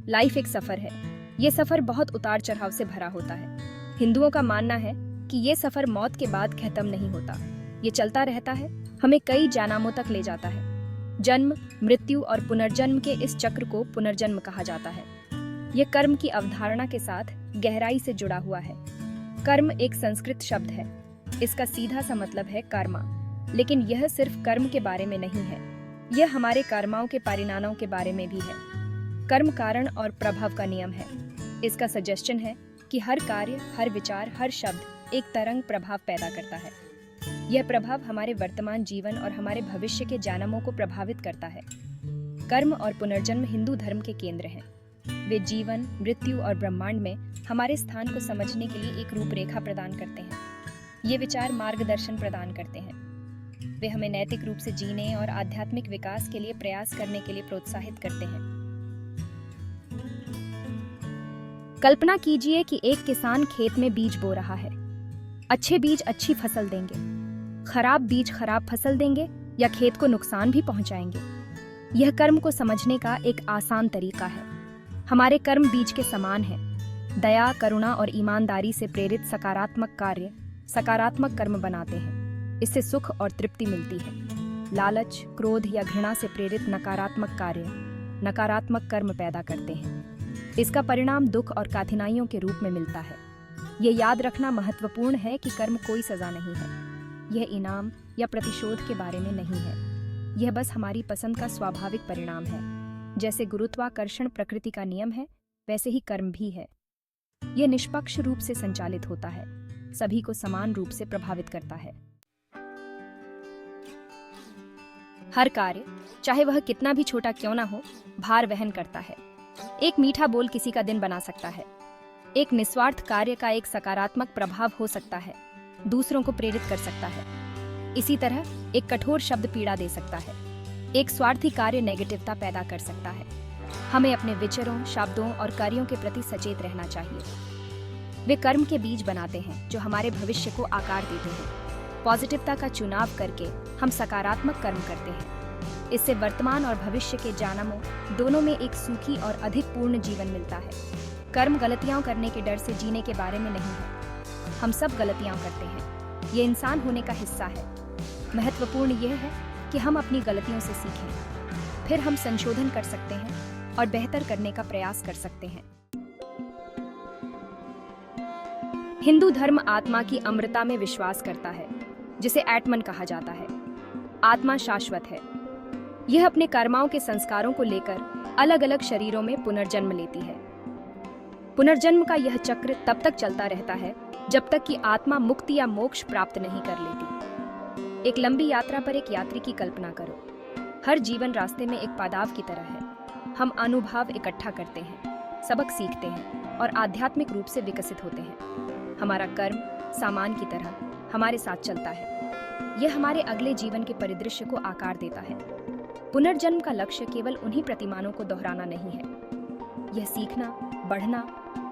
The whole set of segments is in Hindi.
लाइफ एक सफर है। ये सफर बहुत उतार चढ़ाव से भरा होता है। हिंदुओं का मानना है कि ये सफर मौत के बाद खत्म नहीं होता, ये चलता रहता है, हमें कई जानामों तक ले जाता है। जन्म, मृत्यु और पुनर्जन्म के इस चक्र को पुनर्जन्म कहा जाता है। यह कर्म की अवधारणा के साथ गहराई से जुड़ा हुआ है। कर्म एक संस्कृत शब्द है। इसका सीधा सा मतलब है कर्मा, लेकिन यह सिर्फ कर्म के बारे में नहीं है, यह हमारे कर्माओं के परिणामों के बारे में भी है। कर्म कारण और प्रभाव का नियम है। इसका सजेशन है कि हर कार्य, हर विचार, हर शब्द एक तरंग प्रभाव पैदा करता है। यह प्रभाव हमारे वर्तमान जीवन और हमारे भविष्य के जन्मों को प्रभावित करता है। कर्म और पुनर्जन्म हिंदू धर्म के केंद्र हैं। वे जीवन, मृत्यु और ब्रह्मांड में हमारे स्थान को समझने के लिए एक रूपरेखा प्रदान करते हैं। ये विचार मार्गदर्शन प्रदान करते हैं। वे हमें नैतिक रूप से जीने और आध्यात्मिक विकास के लिए प्रयास करने के लिए प्रोत्साहित करते हैं। कल्पना कीजिए कि एक किसान खेत में बीज बो रहा है। अच्छे बीज अच्छी फसल देंगे, खराब बीज खराब फसल देंगे या खेत को नुकसान भी पहुंचाएंगे। यह कर्म को समझने का एक आसान तरीका है। हमारे कर्म बीज के समान हैं। दया, करुणा और ईमानदारी से प्रेरित सकारात्मक कार्य सकारात्मक कर्म बनाते हैं। इससे सुख और तृप्ति मिलती है। लालच, क्रोध या घृणा से प्रेरित नकारात्मक कार्य नकारात्मक कर्म पैदा करते हैं। इसका परिणाम दुख और कठिनाइयों के रूप में मिलता है। ये याद रखना महत्वपूर्ण है कि कर्म कोई सजा नहीं है। यह इनाम या प्रतिशोध के बारे में नहीं है। यह बस हमारी पसंद का स्वाभाविक परिणाम है। जैसे गुरुत्वाकर्षण प्रकृति का नियम है, वैसे ही कर्म भी है। यह निष्पक्ष रूप से संचालित होता है, सभी को समान रूप से प्रभावित करता है। हर कार्य, चाहे वह कितना भी छोटा क्यों ना हो, भार वहन करता है। एक मीठा बोल किसी का दिन बना सकता है। एक निस्वार्थ कार्य का एक सकारात्मक प्रभाव हो सकता है, दूसरों को प्रेरित कर सकता है। इसी तरह एक कठोर शब्द पीड़ा दे सकता है। एक स्वार्थी कार्य नेगेटिवता पैदा कर सकता है। हमें अपने विचारों, शब्दों और कार्यों के प्रति सचेत रहना चाहिए। वे कर्म के बीज बनाते हैं जो हमारे भविष्य को आकार देते हैं। पॉजिटिवता का चुनाव करके हम सकारात्मक कर्म करते हैं। इससे वर्तमान और भविष्य के जन्मों दोनों में एक सुखी और अधिक पूर्ण जीवन मिलता है। कर्म गलतियां करने के डर से जीने के बारे में नहीं है। हम सब गलतियां करते हैं, ये इंसान होने का हिस्सा है। महत्वपूर्ण यह है कि हम अपनी गलतियों से सीखें, फिर हम संशोधन कर सकते हैं और बेहतर करने का प्रयास कर सकते हैं। हिंदू धर्म आत्मा की अमरता में विश्वास करता है, जिसे आत्मन कहा जाता है। आत्मा शाश्वत है। यह अपने कर्माओं के संस्कारों को लेकर अलग अलग शरीरों में पुनर्जन्म लेती है। पुनर्जन्म का यह चक्र तब तक चलता रहता है जब तक कि आत्मा मुक्ति या मोक्ष प्राप्त नहीं कर लेती। एक लंबी यात्रा पर एक यात्री की कल्पना करो। हर जीवन रास्ते में एक पड़ाव की तरह है। हम अनुभव इकट्ठा करते हैं, सबक सीखते हैं और आध्यात्मिक रूप से विकसित होते हैं। हमारा कर्म सामान की तरह हमारे साथ चलता है। यह हमारे अगले जीवन के परिदृश्य को आकार देता है। पुनर्जन्म का लक्ष्य केवल उन्हीं प्रतिमानों को दोहराना नहीं है। यह सीखना, बढ़ना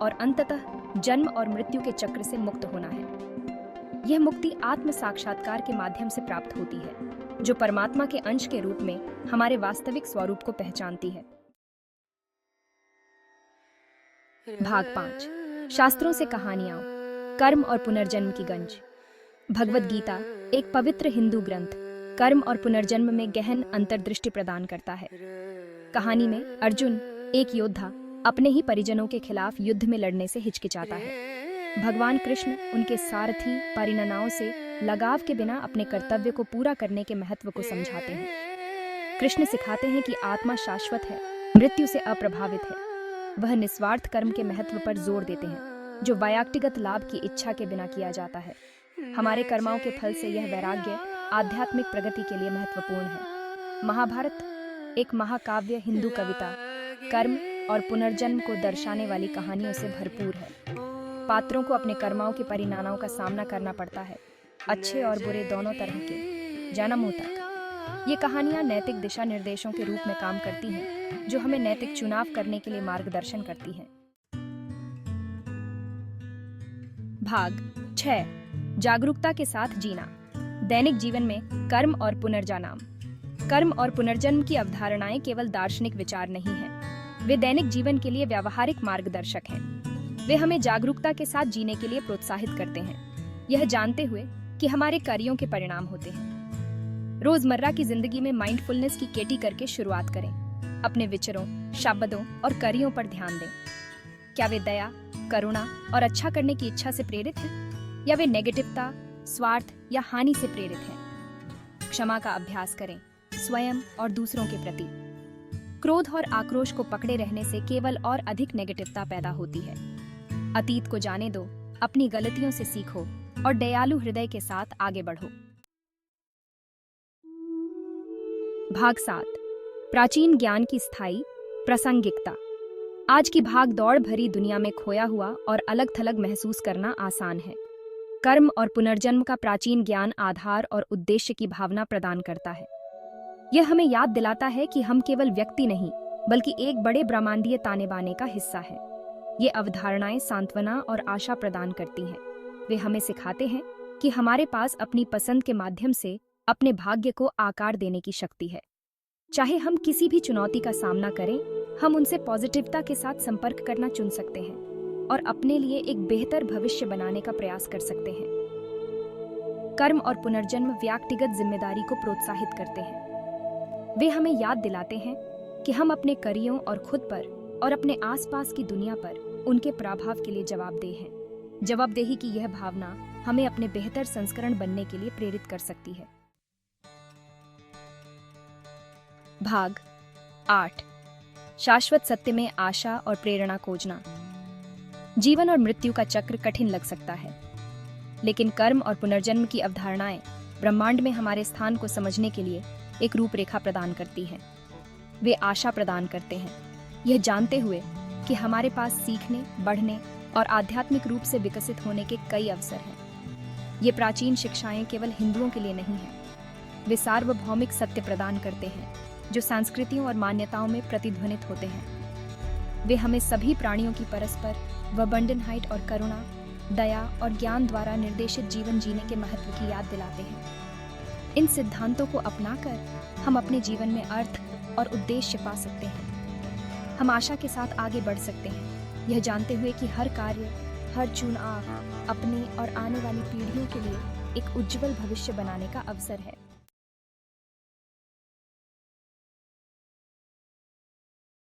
और अंततः जन्म और मृत्यु के चक्र से मुक्त होना है। यह मुक्ति आत्म साक्षात्कार के माध्यम से प्राप्त होती है, जो परमात्मा के अंश के रूप में हमारे वास्तविक स्वरूप को पहचानती है। भाग 5, शास्त्रों से कहानियां, कर्म और पुनर्जन्म की गंज। भगवद गीता एक पवित्र हिंदू ग्रंथ कर्म और पुनर्जन्म में गहन अंतर्दृष्टि प्रदान करता है। कहानी में अर्जुन, एक योद्धा, अपने ही परिजनों के खिलाफ युद्ध में लड़ने से हिचकिचाता है। भगवान कृष्ण उनके सारथी परिणनाओं से लगाव के बिना अपने कर्तव्य को पूरा करने के महत्व को समझाते हैं। कृष्ण सिखाते हैं कि आत्मा शाश्वत है, मृत्यु से अप्रभावित है। वह निस्वार्थ कर्म के महत्व पर जोर देते हैं, जो व्यक्तिगत लाभ की इच्छा के बिना किया जाता है। हमारे कर्माओं के फल से यह वैराग्य आध्यात्मिक प्रगति के लिए महत्वपूर्ण है। महाभारत एक महाकाव्य हिंदू कविता कर्म और पुनर्जन्म को दर्शाने वाली कहानियों से भरपूर है। पात्रों को अपने कर्माओं के परिणामों का सामना करना पड़ता है, अच्छे और बुरे दोनों तरह के, जन्मों तक। ये कहानियां नैतिक दिशा निर्देशों के रूप में काम करती हैं, जो हमें नैतिक चुनाव करने के लिए मार्गदर्शन करती हैं। भाग 6, जागरूकता के साथ जीना। दैनिक जीवन में कर्म और पुनर्जन्म। कर्म और पुनर्जन्म की अवधारणाएं केवल दार्शनिक विचार नहीं है, वे दैनिक जीवन के लिए व्यावहारिक मार्गदर्शक हैं। वे हमें जागरूकता के साथ जीने के लिए प्रोत्साहित करते हैं, यह जानते हुए कि हमारे कार्यों के परिणाम होते हैं। रोजमर्रा की जिंदगी में माइंडफुलनेस की केटी करके शुरुआत करें। अपने विचारों, शब्दों और कार्यों पर ध्यान दें। क्या वे दया, करुणा और अच्छा करने की इच्छा से प्रेरित हैं, या वे नेगेटिवता, स्वार्थ या हानि से प्रेरित हैं? क्षमा का अभ्यास करें, स्वयं और दूसरों के प्रति। क्रोध और आक्रोश को पकड़े रहने से केवल और अधिक नेगेटिवता पैदा होती है। अतीत को जाने दो, अपनी गलतियों से सीखो और दयालु हृदय के साथ आगे बढ़ो। भाग 7, प्राचीन ज्ञान की स्थायी प्रासंगिकता। आज की भाग दौड़ भरी दुनिया में खोया हुआ और अलग थलग महसूस करना आसान है। कर्म और पुनर्जन्म का प्राचीन ज्ञान आधार और उद्देश्य की भावना प्रदान करता है। यह हमें याद दिलाता है कि हम केवल व्यक्ति नहीं, बल्कि एक बड़े ब्रह्मांडीय ताने बाने का हिस्सा है। ये अवधारणाएं सांत्वना और आशा प्रदान करती हैं। वे हमें सिखाते हैं कि हमारे पास अपनी पसंद के माध्यम से अपने भाग्य को आकार देने की शक्ति है। चाहे हम किसी भी चुनौती का सामना करें, हम उनसे पॉजिटिवता के साथ संपर्क करना चुन सकते हैं और अपने लिए एक बेहतर भविष्य बनाने का प्रयास कर सकते हैं। कर्म और पुनर्जन्म व्यक्तिगत जिम्मेदारी को प्रोत्साहित करते हैं। वे हमें याद दिलाते हैं कि हम अपने कार्यों और खुद पर और अपने आसपास की दुनिया पर उनके प्रभाव के लिए जवाबदेह हैं। जवाबदेही की यह भावना हमें अपने बेहतर संस्करण बनने के लिए प्रेरित कर सकती है। भाग 8, शाश्वत सत्य में आशा और प्रेरणा खोजना। जीवन और मृत्यु का चक्र कठिन लग सकता है, लेकिन कर्म और पुनर्जन्म की अवधारणाएं ब्रह्मांड में हमारे स्थान को समझने के लिए एक रूपरेखा प्रदान करती हैं। वे आशा प्रदान करते हैं, यह जानते हुए कि हमारे पास सीखने, बढ़ने और आध्यात्मिक रूप से विकसित होने के कई अवसर हैं। ये प्राचीन शिक्षाएं केवल हिंदुओं के लिए नहीं हैं, वे सार्वभौमिक सत्य प्रदान करते हैं जो संस्कृतियों और मान्यताओं में प्रतिध्वनित होते हैं। वे हमें सभी प्राणियों की परस्पर वबंडनहाइट और करुणा, दया और ज्ञान द्वारा निर्देशित जीवन जीने के महत्व की याद दिलाते हैं। इन सिद्धांतों को अपनाकर हम अपने जीवन में अर्थ और उद्देश्य पा सकते हैं। हम आशा के साथ आगे बढ़ सकते हैं, यह जानते हुए कि हर कार्य, हर चुनाव अपने और आने वाली पीढ़ियों के लिए एक उज्जवल भविष्य बनाने का अवसर है।